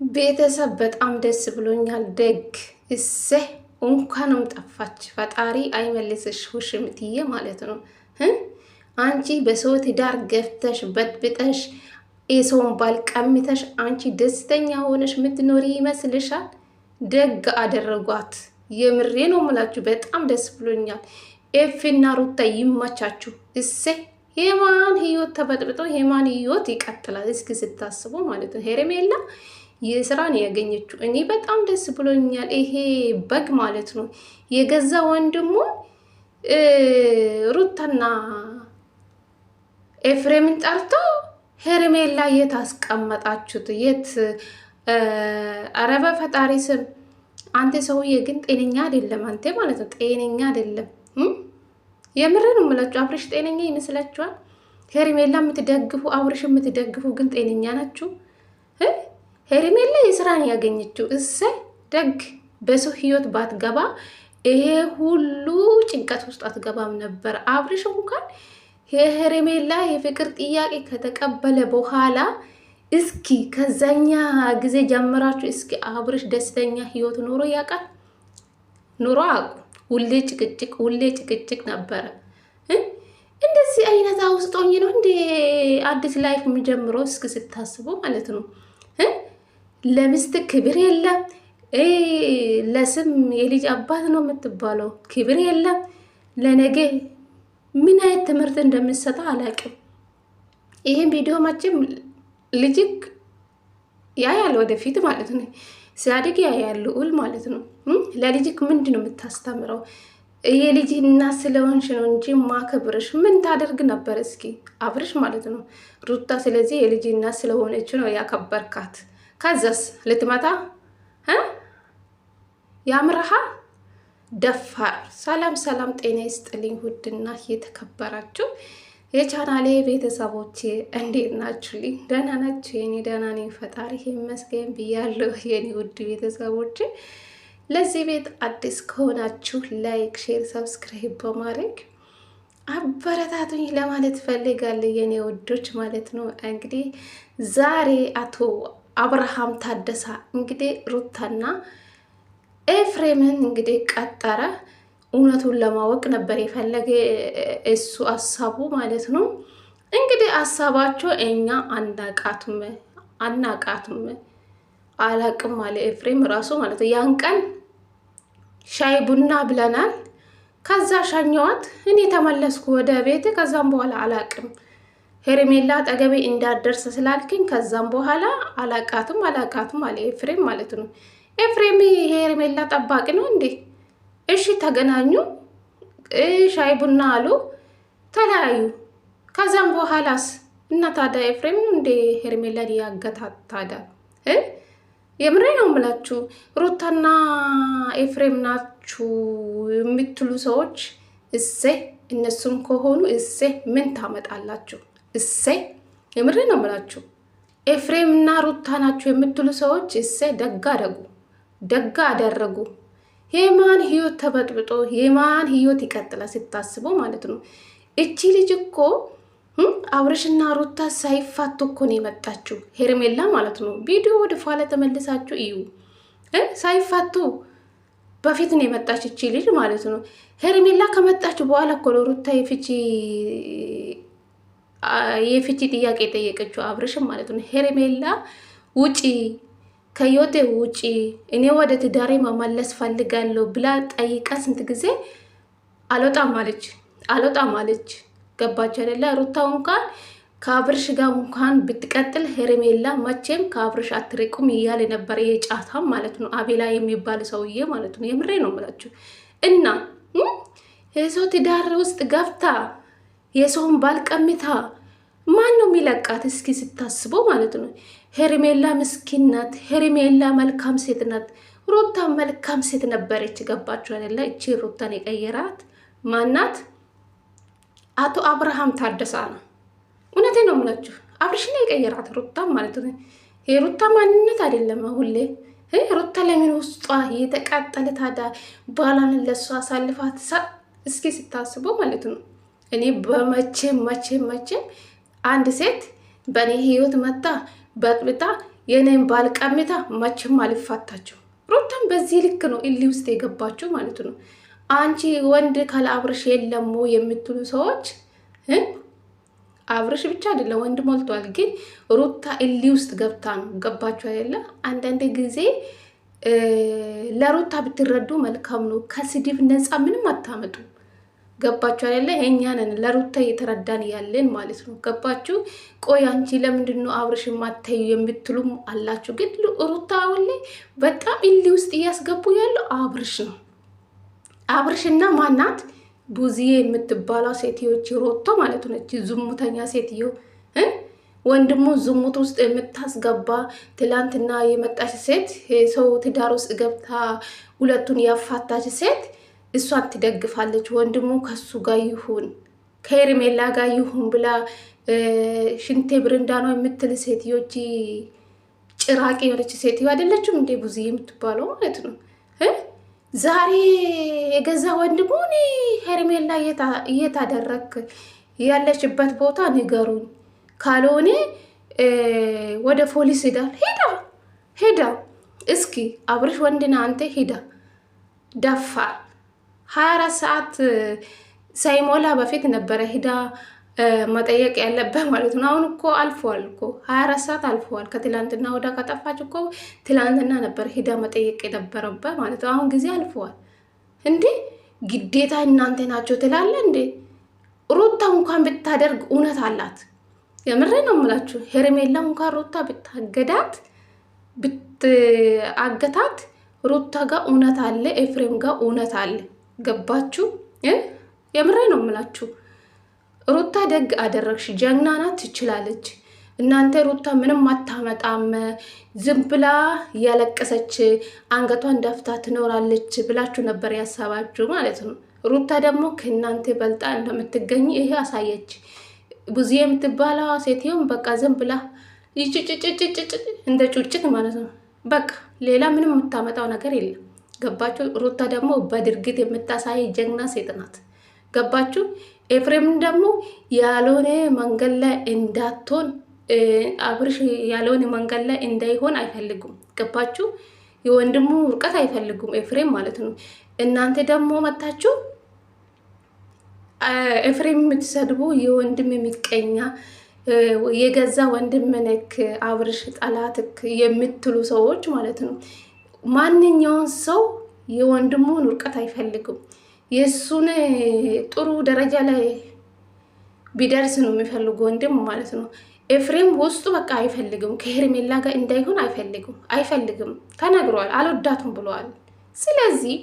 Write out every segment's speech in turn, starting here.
ቤተሰብ በጣም ደስ ብሎኛል። ደግ እሰይ እንኳንም ጠፋች። ፈጣሪ አይመልስሽ ውሽምትዬ ማለት ነው። አንቺ በሰው ትዳር ገፍተሽ በጥብጠሽ የሰውን ባል ቀምተሽ አንቺ ደስተኛ ሆነሽ ምትኖሪ ይመስልሻል? ደግ አደረጓት። የምሬ ነው ምላችሁ። በጣም ደስ ብሎኛል። ኤፍና ሩታ ይመቻችሁ። እሰይ የማን ህይወት ተበጥብጦ የማን ህይወት ይቀጥላል? እስኪ ስታስቡ ማለት ነው። ሄርሜላ የስራን ያገኘችው እኔ በጣም ደስ ብሎኛል። ይሄ በግ ማለት ነው የገዛ ወንድሙ ሩታና ኤፍሬምን ጠርቶ ሄርሜላ የት አስቀመጣችሁት? የት? ኧረ በፈጣሪ ስም አንተ ሰውዬ ግን ጤነኛ አይደለም። አንተ ማለት ነው ጤነኛ አይደለም። የምር ነው የምላችሁ። አብርሽ ጤነኛ ይመስላችኋል? ሄርሜላ የምትደግፉ አብርሽ የምትደግፉ ግን ጤነኛ ናችሁ? ሄርሜላ የስራን ያገኘችው እሰይ ደግ። በሰው ህይወት ባትገባ ይሄ ሁሉ ጭንቀት ውስጥ አትገባም ነበር። አብርሽ እንኳን የሄርሜላ የፍቅር ጥያቄ ከተቀበለ በኋላ እስኪ ከዛኛ ጊዜ ጀምራችሁ እስኪ አብርሽ ደስተኛ ህይወት ኖሮ ያውቃል? ኖሮ አቁ ሁሌ ጭቅጭቅ ነበረ። እንደዚህ አይነት አውስጦኝ ነው እንደ አዲስ ላይፍ የሚጀምረው። እስኪ ስታስቡ ማለት ነው። ለሚስት ክብር የለም። ለስም የልጅ አባት ነው የምትባለው፣ ክብር የለም። ለነገ ምን አይነት ትምህርት እንደምትሰጠው አላውቅም። ይህን ቪዲዮ መቼም ልጅክ ያያል ወደፊት ማለት ነው። ሲያድግ ያያል ልዑል ማለት ነው። ለልጅክ ምንድን ነው የምታስተምረው? የልጅ እናት ስለሆንሽ ነው እንጂ ማከብርሽ ምን ታደርግ ነበር? እስኪ አብርሽ ማለት ነው ሩታ። ስለዚህ የልጅ እናት ስለሆነች ነው ያከበርካት። ከዛስ ልትመታ ያምረሃ ደፋር። ሰላም ሰላም፣ ጤና ይስጥልኝ ውድና የተከበራችሁ የቻናሌ ቤተሰቦቼ እንዴት ናችሁልኝ? ደህና ናችሁ? የኔ ደህና ነኝ ፈጣሪ ይመስገን ብያለሁ። የኔ ውድ ቤተሰቦቼ ለዚህ ቤት አዲስ ከሆናችሁ ላይክ፣ ሼር፣ ሰብስክራይብ በማድረግ አበረታቱኝ ለማለት ፈልጋለሁ የኔ ውዶች ማለት ነው። እንግዲህ ዛሬ አቶ አብርሃም ታደሳ እንግዲህ ሩታና ኤፍሬምን እንግዲህ ቀጠረ። እውነቱን ለማወቅ ነበር የፈለገ እሱ ሀሳቡ ማለት ነው። እንግዲህ ሀሳባቸው እኛ አናቃቱም አላቅም አለ ኤፍሬም ራሱ ማለት ነው። ያን ቀን ሻይ ቡና ብለናል። ከዛ ሻኘዋት፣ እኔ ተመለስኩ ወደ ቤት። ከዛም በኋላ አላቅም ሄርሜላ አጠገቤ እንዳደርስ ስላልክኝ ከዛም በኋላ አላቃቱም አለ ኤፍሬም ማለት ነው። ኤፍሬም ሄርሜላ ጠባቂ ነው እንዴ? እሺ ተገናኙ፣ ሻይ ቡና አሉ፣ ተለያዩ። ከዛም በኋላስ እና ታዲያ ኤፍሬም እንዴ ሄርሜላ ያገታት ታዲያ? የምሬ ነው የምላችሁ። ሩታና ኤፍሬም ናችሁ የምትሉ ሰዎች እሰይ፣ እነሱም ከሆኑ እሰይ፣ ምን ታመጣላችሁ? እሰይ፣ የምሬ ነው የምላችሁ። ኤፍሬም እና ሩታ ናችሁ የምትሉ ሰዎች እሰይ፣ ደጋ አደረጉ። የማን ህይወት ተበጥብጦ የማን ህይወት ይቀጥላል ስታስበው ማለት ነው። እቺ ልጅ እኮ አብርሽና ሩታ ሳይፋቱ እኮ ነው የመጣችው ሄርሜላ ማለት ነው። ቪዲዮ ወደ ኋላ ተመልሳችሁ እዩ። ሳይፋቱ በፊት ነው የመጣች እቺ ልጅ ማለት ነው። ሄርሜላ ከመጣችሁ በኋላ እኮ ነው ሩታ የፍቺ ጥያቄ የጠየቀችው አብርሽም ማለት ነው። ሄርሜላ ውጪ ከዮቴ ውጪ፣ እኔ ወደ ትዳሬ መመለስ ፈልጋለሁ ብላ ጠይቃ ስንት ጊዜ አልወጣም አለች። ገባች አይደለ? ሩታው እንኳን ከአብርሽ ጋር እንኳን ብትቀጥል ሄርሜላ መቼም ከአብርሽ አትርቁም እያለ ነበር የጫታም ማለት ነው። አቤላ የሚባል ሰውዬ ማለት ነው። የምሬ ነው የምላችሁ። እና የሰው ትዳር ውስጥ ገብታ የሰውን ባል ቀምታ ማን ነው የሚለቃት? እስኪ ስታስበው ማለት ነው። ሄርሜላ ምስኪን ናት። ሄርሜላ መልካም ሴት ናት። ሩታ መልካም ሴት ነበረች። ገባችሁ አይደለ? እቺ ሩታን የቀየራት ማናት? አቶ አብርሃም ታደሳ ነው። እውነቴ ነው የምላችሁ። አብርሽ ነው የቀየራት ሩታ ማለት ነው። የሩታ ማንነት አይደለም። ሁሌ ሩታ ለምን ውስጧ የተቃጠለ ታዲያ ባላን ለሷ አሳልፋት እስኪ ስታስበው ማለት ነው። እኔ በመቼም አንድ ሴት በእኔ ህይወት መጣ በጥብጣ የኔን ባል ቀምታ መቼም አልፋታቸው። ሩታም በዚህ ልክ ነው እሊ ውስጥ የገባችሁ ማለት ነው። አንቺ ወንድ ካለ አብርሽ የለም የምትሉ ሰዎች አብርሽ ብቻ አይደለም ወንድ ሞልቷል። ግን ሩታ እሊ ውስጥ ገብታ ነው። ገባችሁ አይደለ? አንዳንድ ጊዜ ለሩታ ብትረዱ መልካም ነው። ከስድብ ነፃ ምንም አታመጡ። ገባችሁ አይደለ? እኛንን ለሩታ እየተረዳን ያለን ማለት ነው። ገባችሁ? ቆይ አንቺ ለምንድን ነው አብርሽ ማታዩ የምትሉም አላችሁ። ግን ሩታ አሁን ላይ በጣም እሊ ውስጥ እያስገቡ ያለው አብርሽ ነው። አብርሽና ማናት ቡዚዬ የምትባለው ሴትዮች ሮቶ ማለት ነች። ዝሙተኛ ሴትዮ ወንድሙ ዝሙት ውስጥ የምታስገባ ትላንትና የመጣች ሴት ሰው ትዳር ውስጥ ገብታ ሁለቱን ያፋታች ሴት እሷን ትደግፋለች። ወንድሙ ከሱ ጋር ይሁን ከሄርሜላ ጋር ይሁን ብላ ሽንቴ ብርንዳ ነው የምትል ሴትዮች ጭራቂ የሆነች ሴትዮ አይደለችም እንዴ ቡዚዬ የምትባለው ማለት ነው። ዛሬ የገዛ ወንድሙን ሄርሜላ እየታደረክ ያለችበት ቦታ ንገሩኝ፣ ካልሆነ ወደ ፖሊስ ሄዳ እስኪ አብርሽ ወንድና አንተ ሄዳ ደፋር 24 ሰዓት ሳይሞላ በፊት ነበረ ሄዳ መጠየቅ ያለበት ማለት ነው። አሁን እኮ አልፈዋል እኮ 24 ሰዓት አልፈዋል። ከትላንትና ወዳ ከጠፋች እኮ ትላንትና ነበር ሄዳ መጠየቅ የነበረበት ማለት ነው። አሁን ጊዜ አልፈዋል። እንዴ ግዴታ እናንተ ናቸው ትላለ እንዴ? ሩታ እንኳን ብታደርግ እውነት አላት። የምሬ ነው የምላችሁ። ሄርሜላ እንኳን ሩታ ብታገታት ሩታ ጋር እውነት አለ፣ ኤፍሬም ጋር እውነት አለ። ገባችሁ? የምሬ ነው የምላችሁ። ሩታ ደግ አደረግሽ፣ ጀግና ናት፣ ትችላለች። እናንተ ሩታ ምንም አታመጣም፣ ዝም ብላ እያለቀሰች አንገቷን ደፍታ ትኖራለች ብላችሁ ነበር ያሳባችሁ ማለት ነው። ሩታ ደግሞ ከእናንተ በልጣ እንደምትገኝ ይሄ አሳየች። ቡዚዬ የምትባለው ሴትዮም በቃ ዝም ብላ እንደ ጩጭት ማለት ነው። በቃ ሌላ ምንም የምታመጣው ነገር የለም። ገባችሁ? ሩታ ደግሞ በድርጊት የምታሳይ ጀግና ሴት ናት። ገባችሁ? ኤፍሬምን ደግሞ ያልሆነ መንገድ ላይ እንዳትሆን አብርሽ ያልሆነ መንገድ ላይ እንዳይሆን አይፈልጉም። ገባችሁ? የወንድሙ ውርቀት አይፈልጉም ኤፍሬም ማለት ነው። እናንተ ደግሞ መታችሁ ኤፍሬም የምትሰድቡ የወንድም የሚቀኛ የገዛ ወንድም ነክ አብርሽ ጠላትክ የምትሉ ሰዎች ማለት ነው። ማንኛውን ሰው የወንድሙን ውርቀት አይፈልጉም። የእሱን ጥሩ ደረጃ ላይ ቢደርስ ነው የሚፈልጉ ወንድም ማለት ነው። ኤፍሬም ውስጡ በቃ አይፈልግም፣ ከሄርሜላ ጋር እንዳይሆን አይፈልግም። ተነግሯል፣ አልወዳቱም ብለዋል። ስለዚህ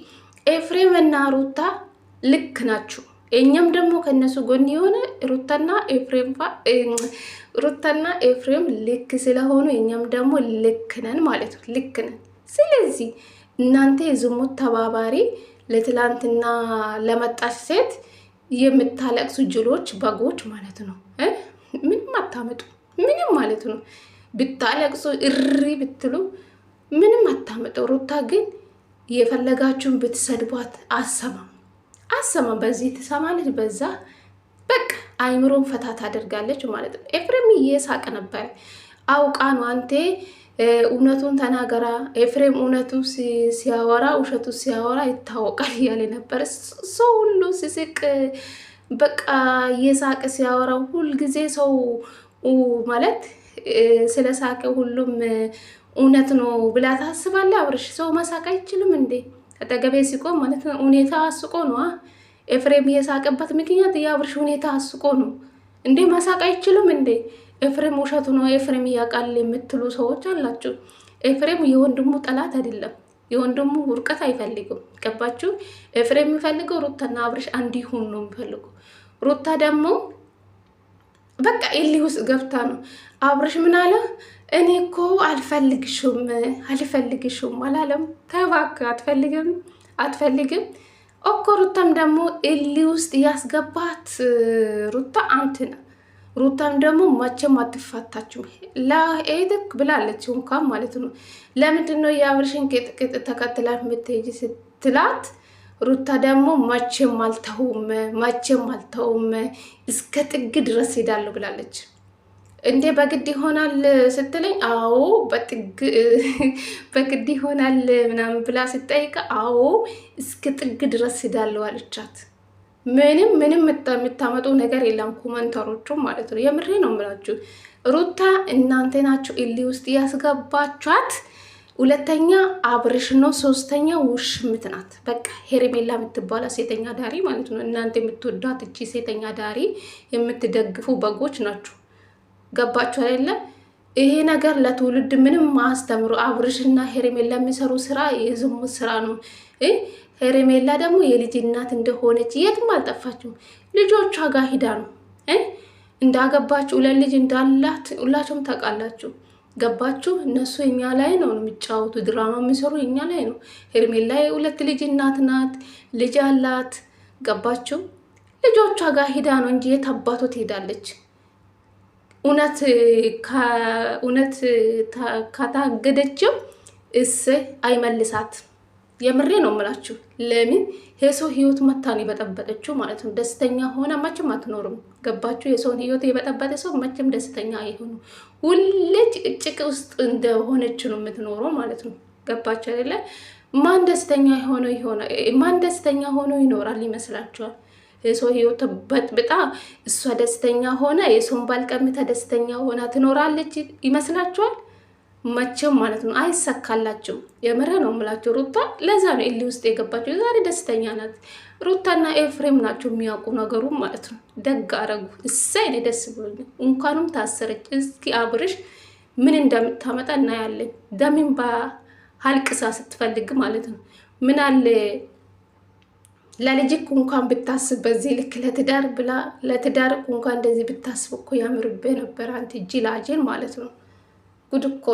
ኤፍሬም እና ሩታ ልክ ናችሁ። እኛም ደግሞ ከነሱ ጎን የሆነ ሩታና ኤፍሬም ልክ ስለሆኑ እኛም ደግሞ ልክ ነን ማለት ነው። ልክ ነን። ስለዚህ እናንተ የዝሙት ተባባሪ ለትላንትና ለመጣች ሴት የምታለቅሱ ጅሎች በጎች ማለት ነው። ምንም አታመጡ፣ ምንም ማለት ነው። ብታለቅሱ እሪ ብትሉ ምንም አታመጡ። ሩታ ግን የፈለጋችሁን ብትሰድቧት አሰማም። በዚህ ትሰማለች፣ በዛ በቃ አይምሮን ፈታ ታደርጋለች ማለት ነው። ኤፍሬም እየሳቀ ነበረ። አውቃ ነው አንተ እውነቱን ተናገራ። ኤፍሬም እውነቱ ሲያወራ ውሸቱ ሲያወራ ይታወቃል እያለ ነበር። ሰው ሁሉ ሲስቅ በቃ እየሳቀ ሲያወራ ሁልጊዜ ሰው ማለት ስለ ሳቀ ሁሉም እውነት ነው ብላ ታስባለ። አብርሽ ሰው መሳቅ አይችልም እንዴ? አጠገቤ ሲቆም ማለት ነው ሁኔታ አስቆ ነው። ኤፍሬም እየሳቀበት ምክንያት የአብርሽ ሁኔታ አስቆ ነው እንዴ? መሳቅ አይችልም እንዴ? ኤፍሬም ውሸቱ ነው፣ ኤፍሬም እያቃል የምትሉ ሰዎች አላችሁ። ኤፍሬም የወንድሙ ጠላት አይደለም፣ የወንድሙ ውርቀት አይፈልግም። ገባችሁ? ኤፍሬም የሚፈልገው ሩታና አብርሽ እንዲሆኑ ነው የሚፈልገው። ሩታ ደግሞ በቃ ኤሊ ውስጥ ገብታ ነው። አብርሽ ምን አለ? እኔ እኮ አልፈልግሽም አላለም። ተባክ አትፈልግም እኮ። ሩታም ደግሞ ኤሊ ውስጥ ያስገባት ሩታ አንተ ነው። ሩታም ደግሞ መቼም አትፋታችሁም ለኤድክ ብላለች እንኳን ማለት ነው። ለምንድን ነው የአብርሽን ቅጥቅጥ ተከትላ የምትሄጂ ስትላት፣ ሩታ ደግሞ መቼም አልተውም እስከ ጥግ ድረስ ሄዳለሁ ብላለች። እንዴ በግድ ይሆናል ስትለኝ፣ አዎ በጥግ በግድ ይሆናል ምናምን ብላ ስጠይቅ፣ አዎ እስከ ጥግ ድረስ ሄዳለሁ አለቻት። ምንም የምታመጡ ነገር የለም ኮመንተሮቹ ማለት ነው። የምሬ ነው የምላችሁ። ሩታ እናንተ ናችሁ እሊ ውስጥ ያስገባችኋት። ሁለተኛ አብርሽ ነው። ሶስተኛ ውሽምት ናት። በቃ ሄርሜላ የምትባላ ሴተኛ ዳሪ ማለት ነው። እናንተ የምትወዷት እቺ ሴተኛ ዳሪ የምትደግፉ በጎች ናችሁ። ገባችሁ አይደለ? ይሄ ነገር ለትውልድ ምንም ማስተምሩ። አብርሽና ሄርሜላ የሚሰሩ ስራ የዝሙት ስራ ነው። ሄርሜላ ደግሞ የልጅ እናት እንደሆነች የትም አልጠፋችም። ልጆቿ ጋር ሂዳ ነው እንዳገባችሁ ሁለት ልጅ እንዳላት ሁላችሁም ታውቃላችሁ። ገባችሁ? እነሱ እኛ ላይ ነው የሚጫወቱ፣ ድራማ የሚሰሩ እኛ ላይ ነው። ሄርሜላ የሁለት ልጅ እናት ናት፣ ልጅ አላት። ገባችሁ? ልጆቿ ጋር ሂዳ ነው እንጂ የት አባቶ ትሄዳለች? እውነት ከታገደችው አይመልሳት። የምሬ ነው የምላችሁ። ለምን የሰው ህይወት መታን የበጠበጠችው ማለት ነው። ደስተኛ ሆነ መቼም አትኖርም። ገባችሁ? የሰውን ህይወት የበጠበጠ ሰው መቼም ደስተኛ አይሆኑ። ሁሌ ጭቅጭቅ ውስጥ እንደሆነች ነው የምትኖረው ማለት ነው። ገባችሁ አይደለ? ማን ደስተኛ ሆኖ ይኖራል ይመስላችኋል? የሰው ህይወት በጥብጣ እሷ ደስተኛ ሆነ የሰውን ባል ቀምታ ደስተኛ ሆና ትኖራለች ይመስላችኋል? መቼም ማለት ነው አይሳካላቸው። የምረ ነው የምላቸው። ሩታ ለዛ ነው እሊ ውስጥ የገባቸው። ዛሬ ደስተኛ ናት። ሩታና ኤፍሬም ናቸው የሚያውቁ ነገሩ ማለት ነው። ደግ አረጉ። እሳይ እኔ ደስ ብሎኛል። እንኳንም ታሰረች። እስኪ አብርሽ ምን እንደምታመጣ እናያለን። ደምን በሀልቅሳ ስትፈልግ ማለት ነው። ምን አለ ለልጅክ እንኳን ብታስብ በዚህ ልክ ለትዳር ብላ ለትዳር እንኳን እንደዚህ ብታስብ እኮ ያምርብህ ነበር አንተ ጅላጅል ማለት ነው። ጉድ እኮ